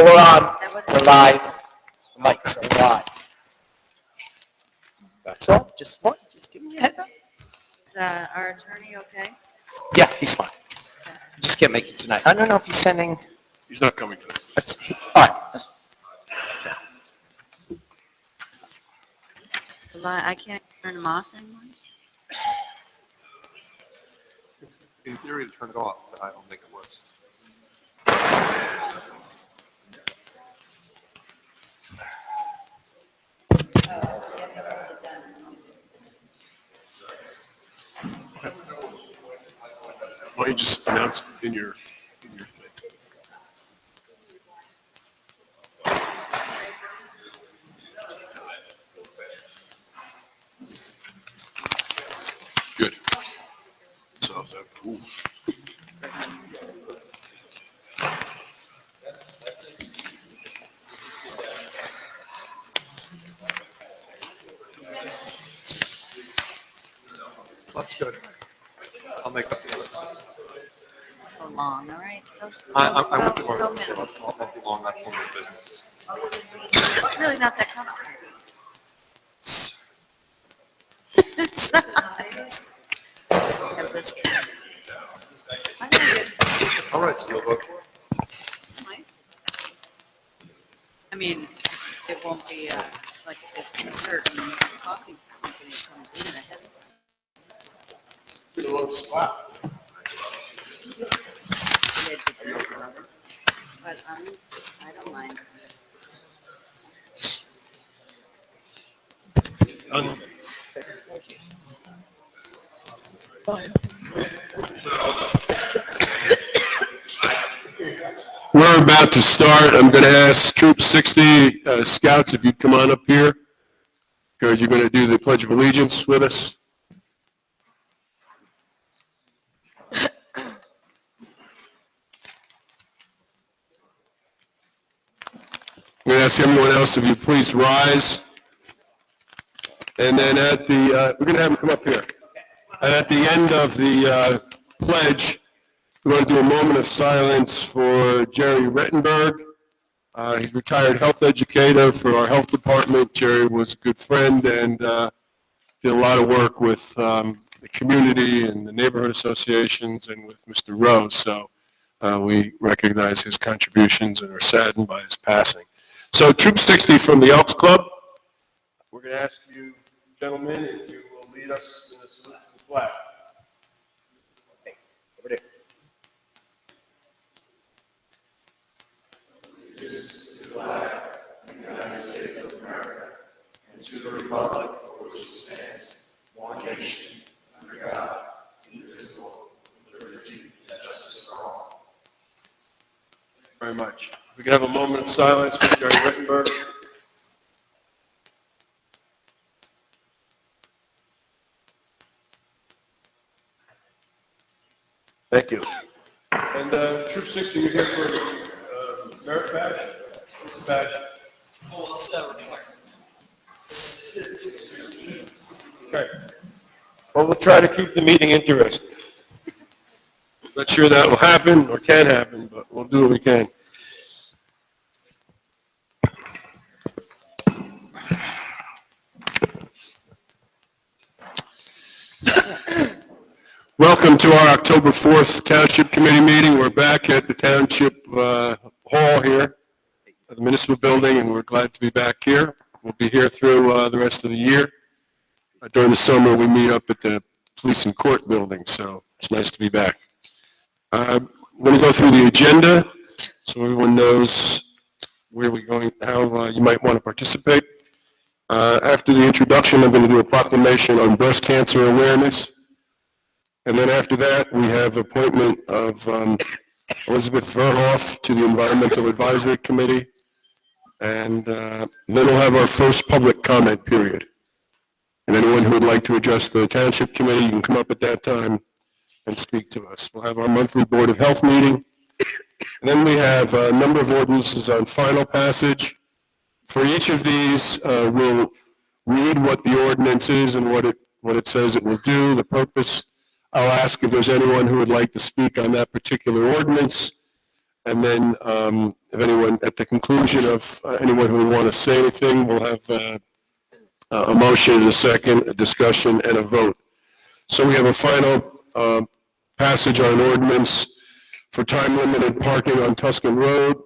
So we're on. We're live. The mics are live. That's all. Just give me a heads up. Is our attorney okay? Yeah, he's fine. Just can't make it tonight. I don't know if he's sending. He's not coming tonight. All right. I can't turn them off anymore. In theory, to turn it off, but I don't think it works. Why don't you just announce in your thing? Good. So, ooh. That's good. I'll make up the other. So long, all right? I went to work. I'll be long, not for my businesses. It's really not that complicated. It's not. Have this. I know you- All right, Steelbook. I mean, it won't be like if a certain coffee company comes in that has. Get a little spot. But I don't mind. We're about to start. I'm going to ask Troop 60 Scouts if you'd come on up here, because you're going to do the Pledge of Allegiance with us. I'm going to ask everyone else if you please rise. And then at the, we're going to have them come up here. And at the end of the pledge, we're going to do a moment of silence for Jerry Rettenberg. He's a retired health educator for our health department. Jerry was a good friend and did a lot of work with the community and the neighborhood associations and with Mr. Rose. So we recognize his contributions and are saddened by his passing. So Troop 60 from the Elks Club, we're going to ask you, gentlemen, if you will lead us in a salute to the flag. Okay, over there. Very much. We can have a moment of silence for Jerry Rittenberg. Thank you. And Troop 60, you're here for merit badge? What's the badge? Okay. Well, we'll try to keep the meeting interesting. Not sure that will happen or can happen, but we'll do what we can. Welcome to our October 4th Township Committee meeting. We're back at the Township Hall here at the Municipal Building, and we're glad to be back here. We'll be here through the rest of the year. During the summer, we meet up at the Police and Court Building, so it's nice to be back. I'm going to go through the agenda so everyone knows where we're going, how you might want to participate. After the introduction, I'm going to do a proclamation on breast cancer awareness. And then after that, we have appointment of Elizabeth Verhoff to the Environmental Advisory Committee. And then we'll have our first public comment period. And anyone who would like to address the Township Committee, you can come up at that time and speak to us. We'll have our monthly Board of Health meeting. And then we have a number of ordinances on final passage. For each of these, we'll read what the ordinance is and what it says it will do, the purpose. I'll ask if there's anyone who would like to speak on that particular ordinance. And then If anyone, at the conclusion of anyone who would want to say anything, we'll have a motion, a second, a discussion, and a vote. So we have a final passage on ordinance for time-limited parking on Tuscan Road.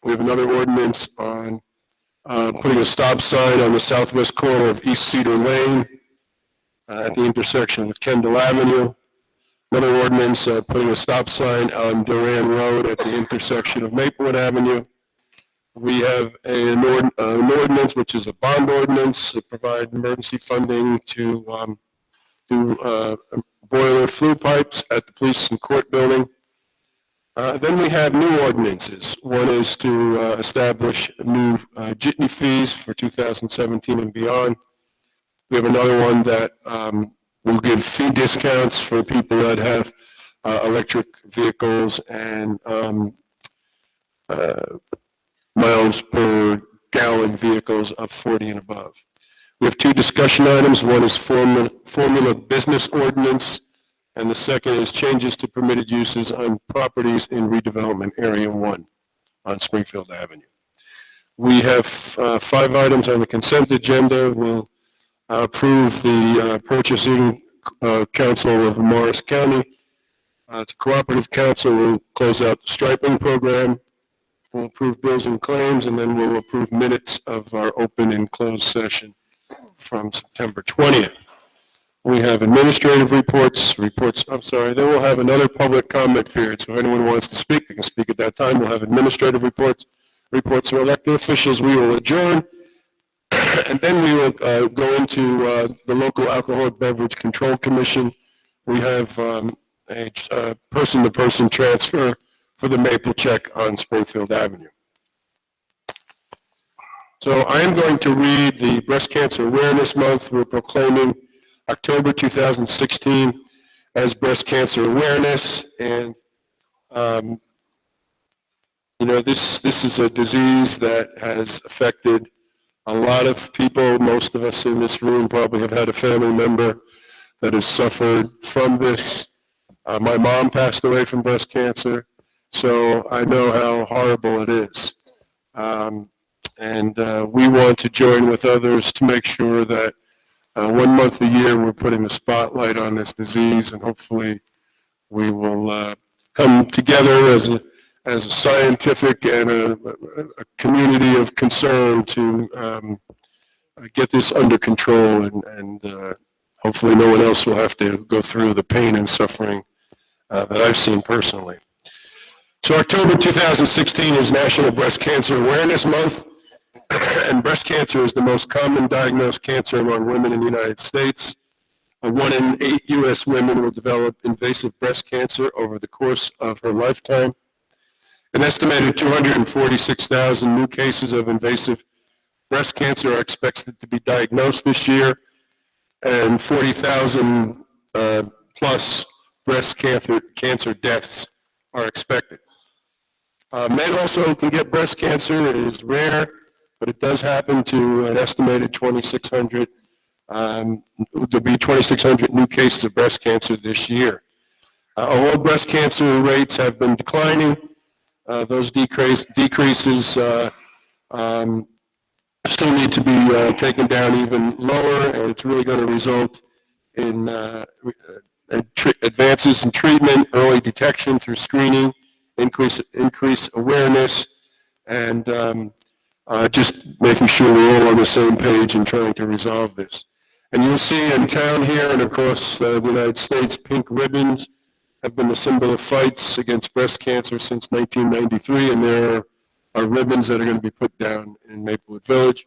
We have another ordinance on putting a stop sign on the southwest corner of East Cedar Lane at the intersection with Kendall Avenue. Another ordinance putting a stop sign on Duran Road at the intersection of Maplewood Avenue. We have an ordinance, which is a bond ordinance, to provide emergency funding to do boiler flue pipes at the police and court building. Then we have new ordinances. One is to establish new jitney fees for 2017 and beyond. We have another one that will give fee discounts for people that have electric vehicles and miles per gallon vehicles of 40 and above. We have two discussion items. One is formula business ordinance, and the second is changes to permitted uses on properties in redevelopment area 1 on Springfield Avenue. We have 5 items on the consent agenda. We'll approve the purchasing council of Morris County. It's a cooperative council. We'll close out the striping program. We'll approve bills and claims, and then we'll approve minutes of our open and closed session from September 20th. We have administrative reports. Then we'll have another public comment period. So if anyone wants to speak, they can speak at that time. We'll have administrative reports for elected officials. We will adjourn, and then we will go into the local alcoholic beverage control commission. We have a person-to-person transfer for the Maple check on Springfield Avenue. So I am going to read the Breast Cancer Awareness Month. We're proclaiming October 2016 as Breast Cancer Awareness, and this is a disease that has affected a lot of people. Most of us in this room probably have had a family member that has suffered from this. My mom passed away from breast cancer, so I know how horrible it is. And we want to join with others to make sure that 1 month a year we're putting a spotlight on this disease, and hopefully we will come together as a scientific and a community of concern to get this under control, and hopefully no one else will have to go through the pain and suffering that I've seen personally. So October 2016 is National Breast Cancer Awareness Month, and breast cancer is the most common diagnosed cancer among women in the United States. 1 in 8 U.S. women will develop invasive breast cancer over the course of her lifetime. An estimated 246,000 new cases of invasive breast cancer are expected to be diagnosed this year, and 40,000 plus breast cancer deaths are expected. Men also can get breast cancer. It is rare, but it does happen to an estimated 2,600. There'll be 2,600 new cases of breast cancer this year. Although breast cancer rates have been declining, those decreases still need to be taken down even lower, and it's really going to result in advances in treatment, early detection through screening, increase awareness, and just making sure we're all on the same page and trying to resolve this. And you'll see in town here and across the United States, pink ribbons have been the symbol of fights against breast cancer since 1993, and there are ribbons that are going to be put down in Maplewood Village.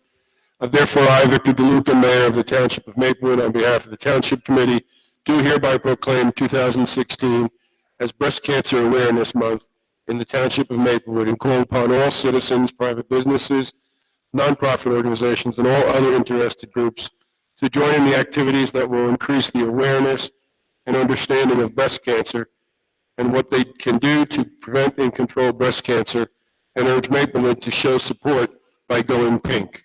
Therefore, I, Victor DeLuca, Mayor of the Township of Maplewood, on behalf of the Township Committee, do hereby proclaim 2016 as Breast Cancer Awareness Month in the Township of Maplewood, and call upon all citizens, private businesses, nonprofit organizations, and all other interested groups to join in the activities that will increase the awareness and understanding of breast cancer and what they can do to prevent and control breast cancer, and urge Maplewood to show support by going pink.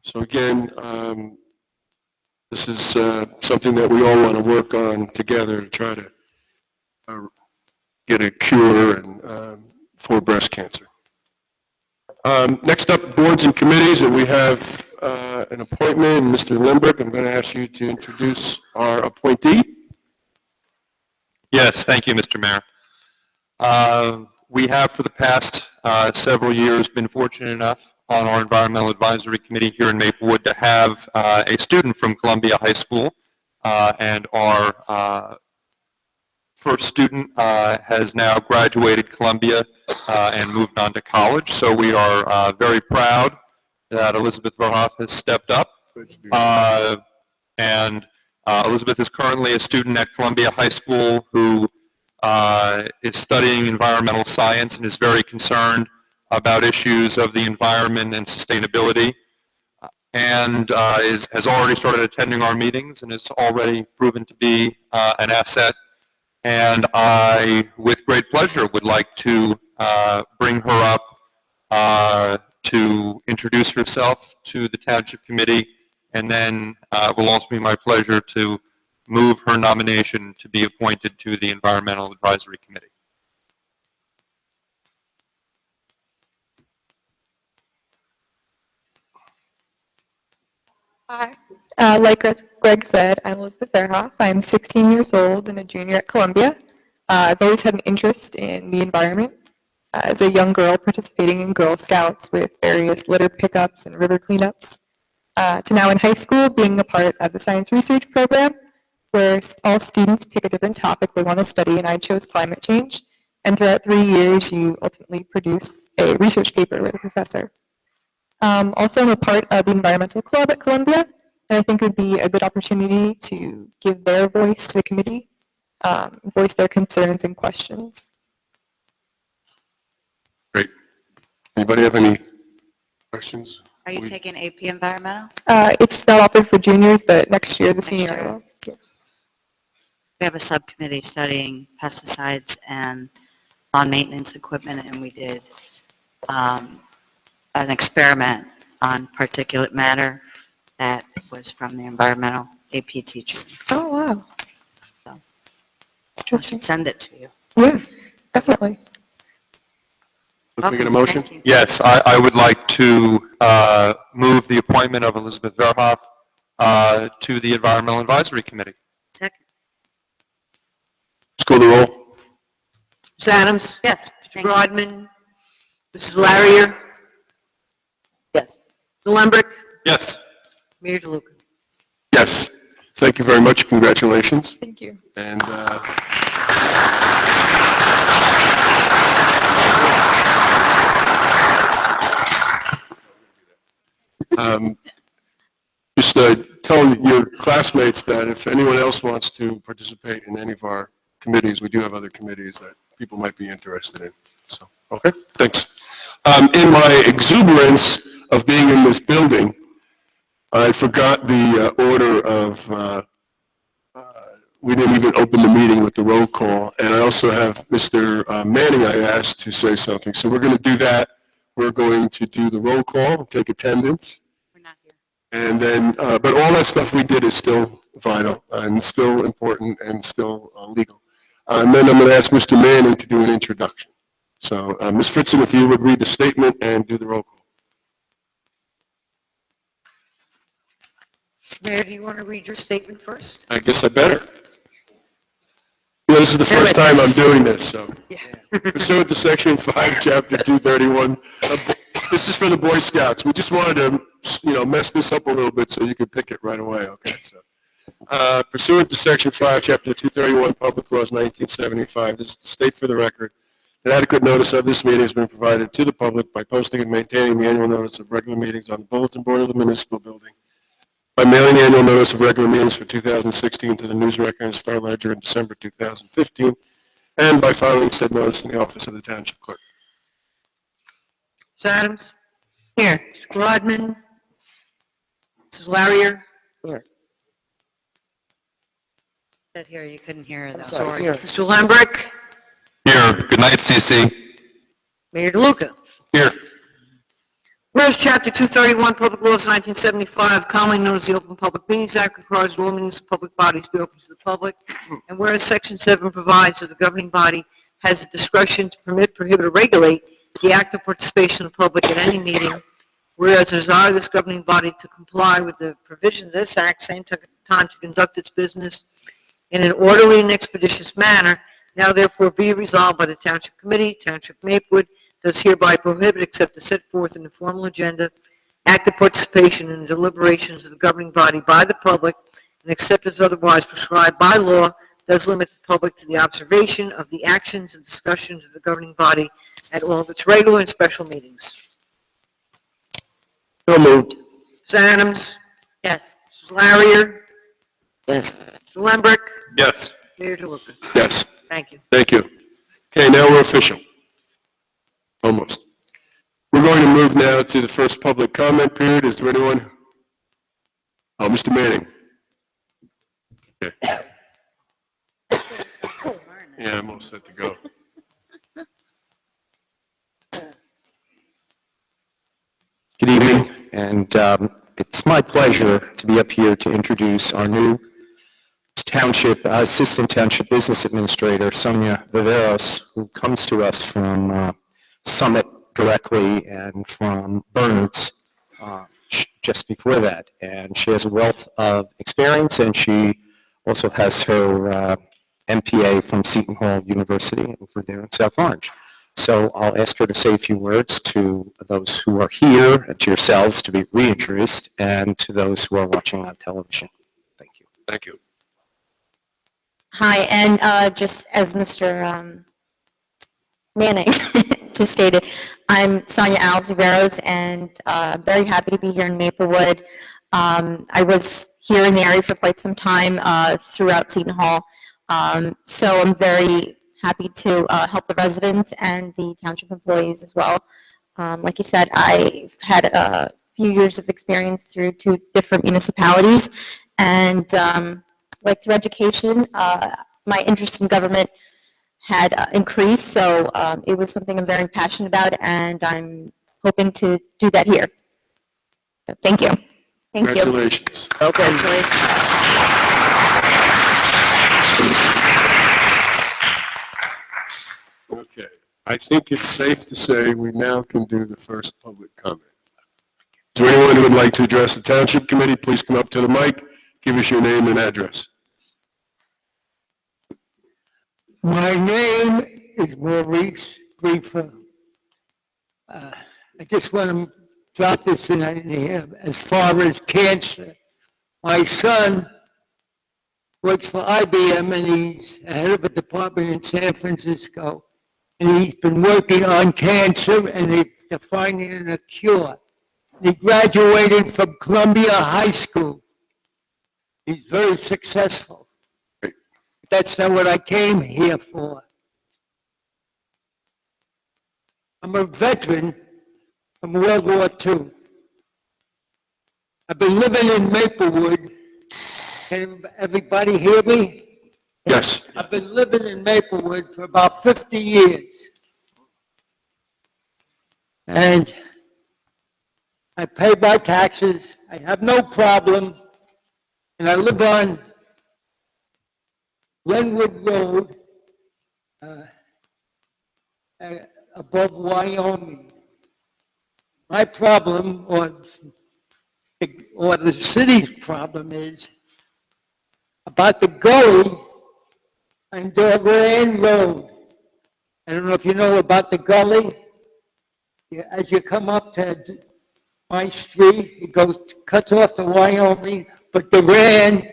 So again, this is something that we all want to work on together to try to get a cure and for breast cancer. Next up, boards and committees, and we have an appointment. Mr. Limbrick, I'm going to ask you to introduce our appointee. Yes, thank you, Mr. Mayor. We have for the past several years been fortunate enough on our Environmental Advisory Committee here in Maplewood to have a student from Columbia High School, and our first student has now graduated Columbia and moved on to college. So we are very proud that Elizabeth Verhoff has stepped up. And Elizabeth is currently a student at Columbia High School who is studying environmental science and is very concerned about issues of the environment and sustainability, and has already started attending our meetings and has already proven to be an asset. And I, with great pleasure, would like to bring her up to introduce herself to the Township Committee, and then it will also be my pleasure to move her nomination to be appointed to the Environmental Advisory Committee. Hi. Like Greg said, I'm Elizabeth Verhoff. I'm 16 years old and a junior at Columbia. I've always had an interest in the environment. As a young girl participating in Girl Scouts with various litter pickups and river cleanups, to now in high school being a part of the science research program, where all students pick a different topic they want to study, and I chose climate change. And throughout 3 years, you ultimately produce a research paper with a professor. Also, I'm a part of the environmental club at Columbia, and I think it would be a good opportunity to give their voice to the committee, voice their concerns and questions. Great. Anybody have any questions? Are you taking AP Environmental? It's not offered for juniors, but next year the senior year. will. Yeah. We have a subcommittee studying pesticides and lawn maintenance equipment, and we did an experiment on particulate matter that was from the environmental AP teacher. Oh, wow. So, I Interesting. should send it to you. Yeah, definitely. Can we get a motion? Thank you. Yes, I would like to move the appointment of Elizabeth Verhoff to the Environmental Advisory Committee. Second. Let's go to the roll. Ms. Adams? Yes. Mr. Thank you. Grodman? Mrs. Larrier? Yes. Mr. Lembrick? Yes. Mayor DeLuca? Yes. Thank you very much. Congratulations. Thank you. And just tell your classmates that if anyone else wants to participate in any of our committees, we do have other committees that people might be interested in. So, okay, thanks. In my exuberance of being in this building, I forgot the order of, we didn't even open the meeting with the roll call, and I also have Mr. Manning I asked to say something. So we're going to do that. We're going to do the roll call, take attendance, We're not here. and then, but all that stuff we did is still vital and still important and still legal. And then I'm going to ask Mr. Manning to do an introduction. So, Ms. Fritzen, if you would read the statement and do the roll call. Mayor, do you want to read your statement first? I guess I better. You know, this is the first time I'm doing this, so. Pursuant to Section 5, Chapter 231, this is for the Boy Scouts. We just wanted to, you know, mess this up a little bit so you could pick it right away, okay? So, pursuant to Section 5, Chapter 231, Public Laws 1975, this state for the record, an adequate notice of this meeting has been provided to the public by posting and maintaining the annual notice of regular meetings on the bulletin board of the municipal building, by mailing the annual notice of regular meetings for 2016 to the News Record and Star Ledger in December 2015, and by filing said notice in the office of the Township Clerk. Ms. Adams? Here. Mr. Grodman? Mrs. Larrier? Here. Said here, you couldn't hear her though. Sorry. Mr. Lembrick? Here. Good night, CC. Mayor DeLuca? Here. Whereas Chapter 231, Public Laws 1975, commonly known as the Open Public Meetings Act, requires all meetings of public bodies be open to the public. And whereas Section 7 provides that the governing body has the discretion to permit, prohibit, or regulate the active participation of the public at any meeting, whereas it desires this governing body to comply with the provisions of this act, same time to conduct its business in an orderly and expeditious manner, now therefore be resolved by the Township Committee, Township Maplewood, does hereby prohibit except as set forth in the formal agenda, active participation in the deliberations of the governing body by the public, and except as otherwise prescribed by law, does limit the public to the observation of the actions and discussions of the governing body at all of its regular and special meetings. So moved. Ms. Adams? Yes. Mrs. Larrier? Yes. Mr. Lembrick? Yes. Mayor DeLuca? Yes. Thank you. Thank you. Okay, now we're official. Almost. We're going to move now to the first public comment period. Is there anyone? Oh, Mr. Manning. Okay. Yeah, I'm all set to go. Good evening, and it's my pleasure to be up here to introduce our new Assistant Township Business Administrator, Sonia Viveros, who comes to us from Summit directly and from Burns just before that. And she has a wealth of experience, and she also has her MPA from Seton Hall University over there in South Orange. So I'll ask her to say a few words to those who are here, and to yourselves to be reintroduced, and to those who are watching on television. Thank you. Thank you. Hi, and just as Mr. Manning just stated, I'm Sonia Alves-Riveros, and very happy to be here in Maplewood. I was here in the area for quite some time throughout Seton Hall, so I'm very happy to help the residents and the township employees as well. Like you said, I've had a few years of experience through 2 different municipalities, and like through education, my interest in government had increased, so it was something I'm very passionate about, and I'm hoping to do that here. So, thank you. Thank you. Congratulations. Okay. I think it's safe to say we now can do the first public comment. Is there anyone who would like to address the Township Committee? Please come up to the mic. Give us your name and address. My name is Maurice Briefer. I just want to drop this in here as far as cancer. My son works for IBM, and he's head of a department in San Francisco. And he's been working on cancer, and they're finding a cure. He graduated from Columbia High School. He's very successful. That's not what I came here for. I'm a veteran from World War II. I've been living in Maplewood. Can everybody hear me? Yes. I've been living in Maplewood for about 50 years. And I pay my taxes. I have no problem. And I live on Glenwood Road, above Wyoming. My problem, or the city's problem, is about the gully on Durand Road. I don't know if you know about the gully. As you come up to my street, it cuts off to Wyoming, but Durand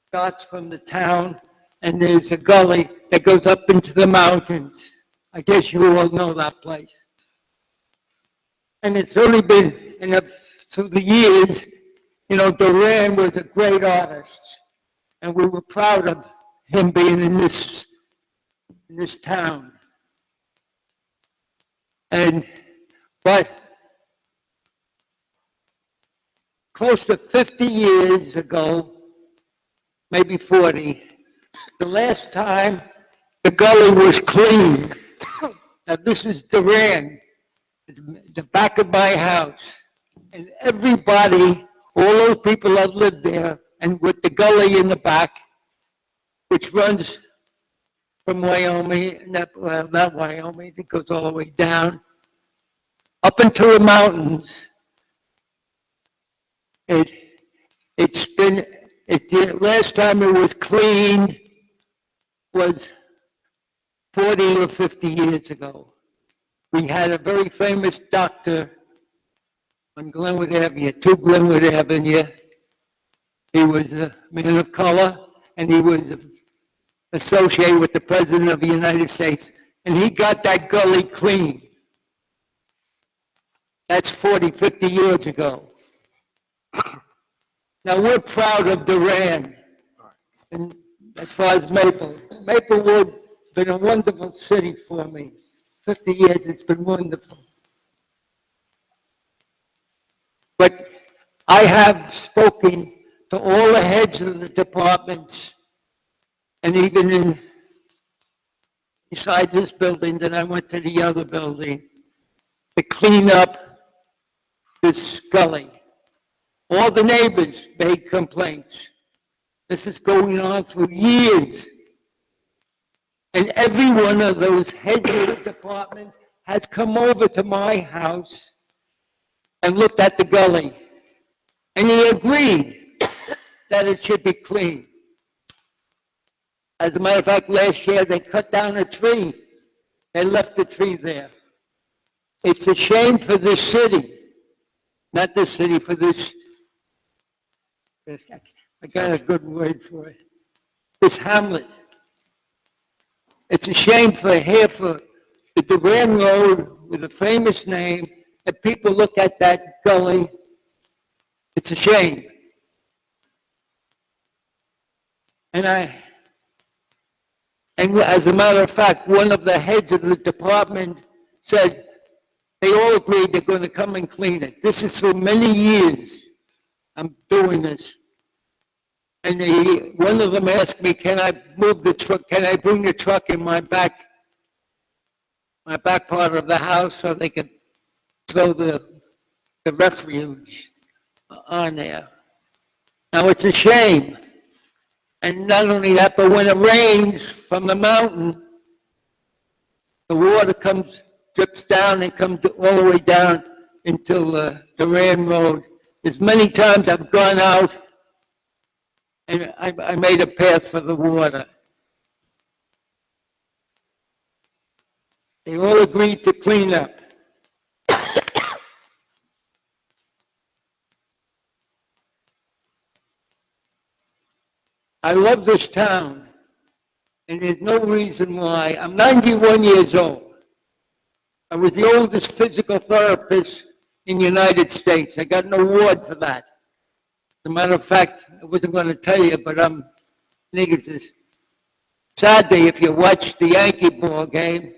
starts from the town, and there's a gully that goes up into the mountains. I guess you all know that place. And it's only been, through the years, Durand was a great artist, and we were proud of him being in this town. But close to 50 years ago, maybe 40, the last time the gully was cleaned. Now this is Durand, the back of my house. And everybody, all those people that lived there, and with the gully in the back, which runs from Wyoming, not Wyoming, it goes all the way down, up into the mountains. Last time it was cleaned was 40 or 50 years ago. We had a very famous doctor on Glenwood Avenue, 2 Glenwood Avenue. He was a man of color, and he was associated with the President of the United States, and he got that gully clean. That's 40, 50 years ago. Now, we're proud of Durand, and as far as Maplewood, been a wonderful city for me. 50 years, it's been wonderful. But I have spoken to all the heads of the departments, and even inside this building, then I went to the other building to clean up this gully. All the neighbors made complaints. This is going on for years. And every one of those heads of the department has come over to my house and looked at the gully. And he agreed that it should be cleaned. As a matter of fact, last year they cut down a tree. They left the tree there. It's a shame for this city. Not this city, for this, I got a good word for it, this hamlet. It's a shame for the Durand Road with a famous name, that people look at that gully. It's a shame. And as a matter of fact, one of the heads of the department said they all agreed they're going to come and clean it. This is for many years I'm doing this. And one of them asked me, can I move the truck, can I bring the truck in my back part of the house so they can throw the refuge on there. Now, it's a shame. And not only that, but when it rains from the mountain, the water drips down and comes all the way down into Durand Road. There's many times I've gone out and I made a path for the water. They all agreed to clean up. I love this town, and there's no reason why. I'm 91 years old. I was the oldest physical therapist in the United States. I got an award for that. As a matter of fact, I wasn't going to tell you, but I'm thinking this. Saturday, if you watch the Yankee ball game,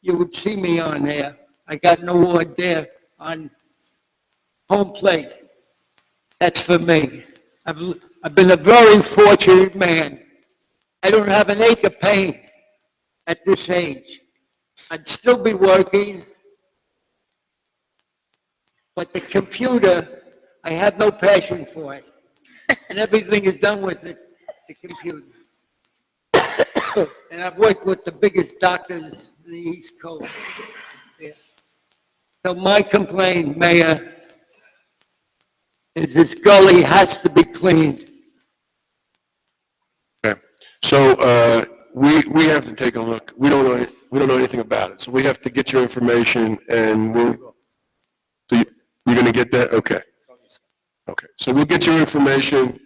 you would see me on there. I got an award there on home plate. That's for me. I've been a very fortunate man. I don't have an ache of pain at this age. I'd still be working, but the computer, I have no passion for it. And everything is done with it, the computer. And I've worked with the biggest doctors in the East Coast. Yeah. So my complaint, Mayor, is this gully has to be cleaned. Okay. So we have to take a look. We don't know anything about it. So we have to get your information, and so you're going to get that? Okay. Okay. So we'll get your information,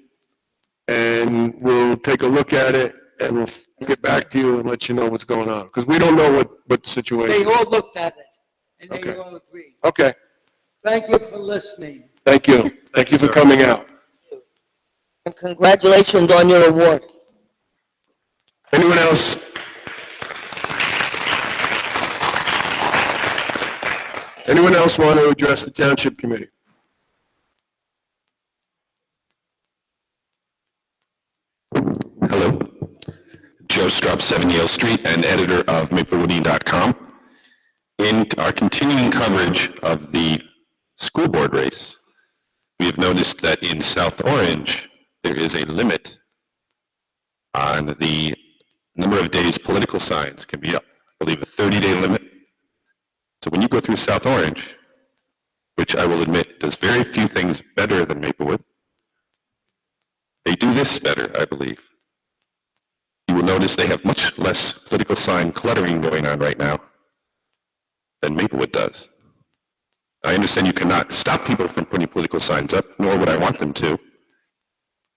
and we'll take a look at it, and we'll get back to you and let you know what's going on, because we don't know what the situation They is. all looked at it, and they Okay. all agreed. Okay. Thank you for listening. Thank you. Thank you for coming out. And congratulations on your award. Anyone else? Anyone else want to address the Township Committee? Hello. Joe Strupp, 7 Yale Street, and editor of Maplewood.com. In our continuing coverage of the school board race, we have noticed that in South Orange, there is a limit on the number of days political signs can be up. I believe a 30-day limit. So when you go through South Orange, which I will admit does very few things better than Maplewood, they do this better, I believe. You will notice they have much less political sign cluttering going on right now than Maplewood does. I understand you cannot stop people from putting political signs up, nor would I want them to.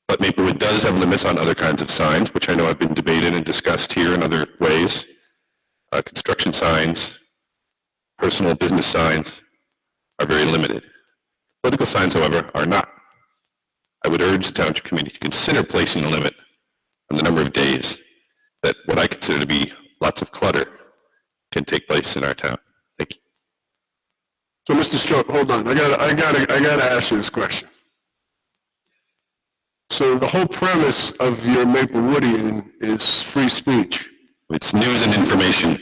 But Maplewood does have limits on other kinds of signs, which I know have been debated and discussed here in other ways. Construction signs, personal business signs are very limited. Political signs, however, are not. I would urge the Township Committee to consider placing a limit on the number of days that what I consider to be lots of clutter can take place in our town. Thank you. So, Mr. Stroke, hold on. I gotta ask you this question. So the whole premise of your Maplewoodian is free speech. It's news and information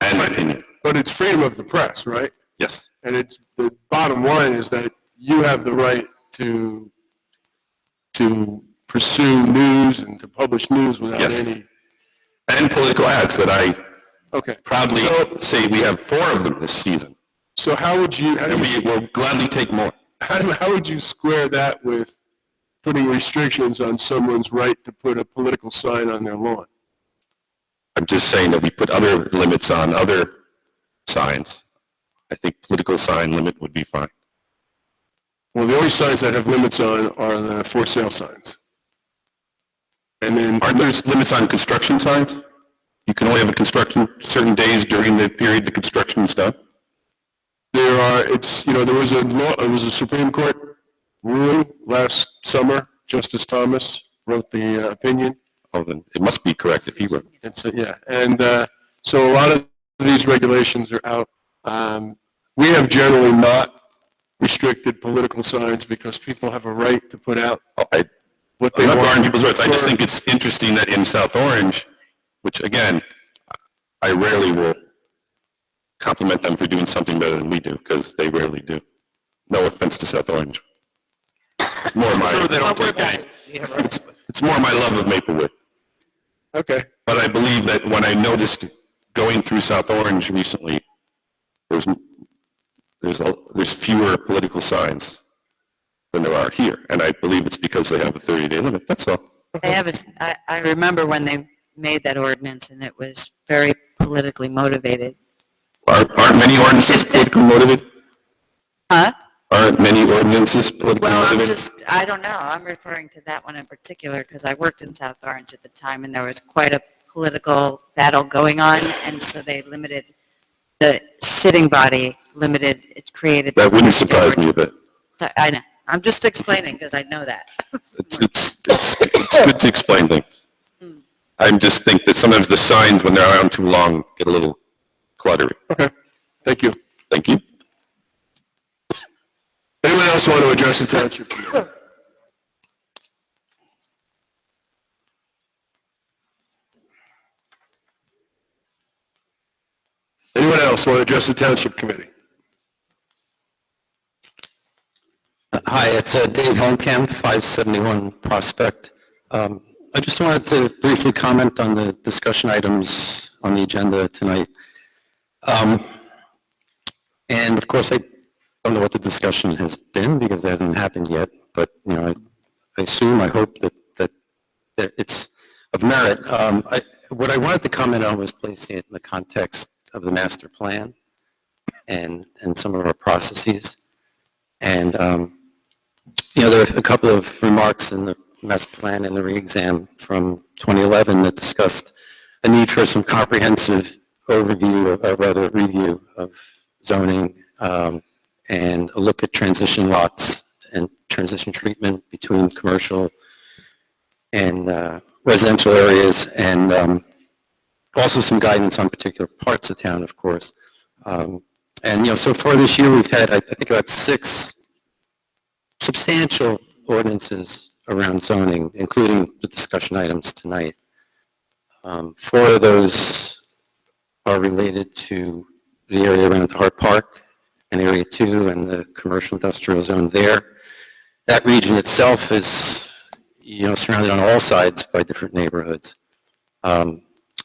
and opinion. But it's freedom of the press, right? Yes. And it's the bottom line is that you have the right to pursue news and to publish news without Yes. any. And political ads that I Okay. proudly say we have 4 of them this season. So how would you? And we will gladly take more. How would you square that with putting restrictions on someone's right to put a political sign on their lawn? I'm just saying that we put other limits on other signs. I think political sign limit would be fine. Well, the only signs that have limits on are the for sale signs. And then Aren't there limits on construction signs? You can only have a construction certain days during the period the construction is done? there are, there was a Supreme Court ruling last summer. Justice Thomas wrote the opinion. Oh, then it must be correct if he wrote. Yeah, and so a lot of these regulations are out. We have generally not restricted political signs because people have a right to put out what they I'm not want. barring people's rights. I just think it's interesting that in South Orange, which again, I rarely will compliment them for doing something better than we do because they rarely do. No offense to South Orange. It's more my, Sure they don't take any. it's more my love of Maplewood. Okay. But I believe that when I noticed going through South Orange recently, there's fewer political signs than there are here, and I believe it's because they have a 30-day limit. That's all. They have I remember when they made that ordinance, and it was very politically motivated. Aren't many ordinances politically motivated? Huh? Aren't many ordinances politically Well, motivated? I don't know. I'm referring to that one in particular because I worked in South Orange at the time, and there was quite a political battle going on, and so they limited the sitting body. It created. That wouldn't surprise me a bit. I know. I'm just explaining because I know that. It's good to explain things. I just think that sometimes the signs, when they're around too long, get a little cluttery. Okay. Thank you. Thank you. Anyone else want to address the township committee? Anyone else want to address the township committee? Hi, it's Dave Holmkamp, 571 Prospect. I just wanted to briefly comment on the discussion items on the agenda tonight. And of course, I don't know what the discussion has been because it hasn't happened yet, but I assume, I hope that it's of merit. What I wanted to comment on was placing it in the context of the master plan and some of our processes. And there are a couple of remarks in the master plan and the re-exam from 2011 that discussed a need for some comprehensive review of zoning and a look at transition lots and transition treatment between commercial and residential areas, and also some guidance on particular parts of town, of course. So far this year we've had, I think, about 6 substantial ordinances around zoning, including the discussion items tonight. 4 of those are related to the area around Hart Park and Area 2 and the commercial industrial zone there. That region itself is, surrounded on all sides by different neighborhoods.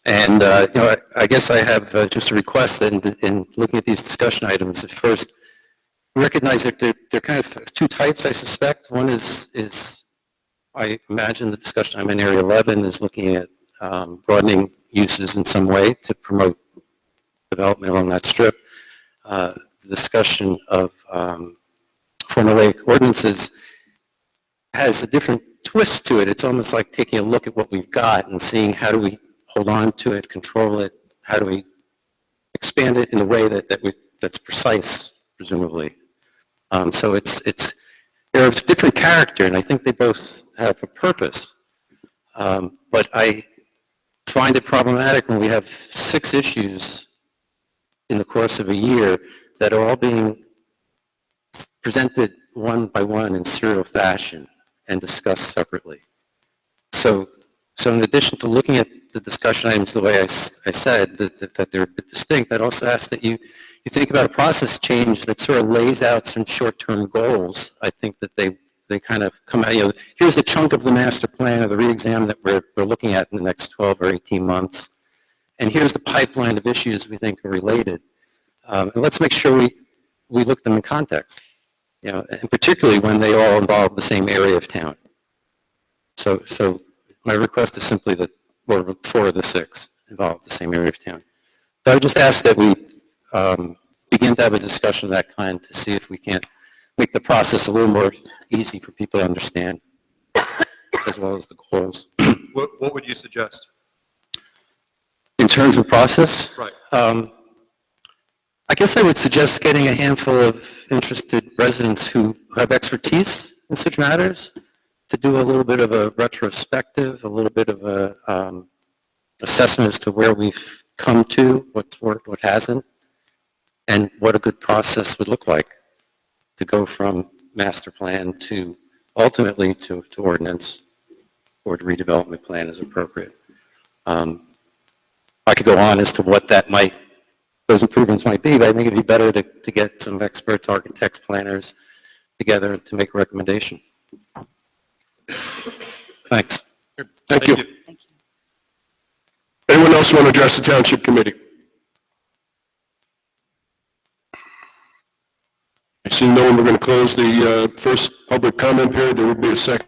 And, I guess I have just a request that in looking at these discussion items, at first, recognize that they're kind of two types, I suspect. One is I imagine the discussion item in Area 11 is looking at broadening uses in some way to promote development along that strip. The discussion of formulaic ordinances has a different twist to it. It's almost like taking a look at what we've got and seeing how do we hold on to it, control it, how do we expand it in a way that's precise, presumably. So they're of different character, and I think they both have a purpose. But I find it problematic when we have 6 issues in the course of a year that are all being presented one by one in serial fashion and discussed separately. So in addition to looking at the discussion items the way I said, that they're a bit distinct, I'd also ask that you think about a process change that sort of lays out some short-term goals. I think that they kind of come out, here's the chunk of the master plan or the re-exam that we're looking at in the next 12 or 18 months, and here's the pipeline of issues we think are related. And let's make sure we look at them in context, and particularly when they all involve the same area of town. So my request is simply that 4 of the 6 involve the same area of town. So I would just ask that we begin to have a discussion of that kind to see if we can't make the process a little more easy for people to understand, as well as the goals. What would you suggest? In terms of process? Right. I guess I would suggest getting a handful of interested residents who have expertise in such matters to do a little bit of a retrospective, a little bit of a assessment as to where we've come to, what's worked, what hasn't, and what a good process would look like to go from master plan to ultimately to ordinance or to redevelopment plan as appropriate. I could go on as to what those improvements might be, but I think it'd be better to get some experts, architects, planners together to make a recommendation. Thanks. Thank you. Anyone else want to address the Township Committee? I see no one. We're going to close the first public comment period. There will be a second.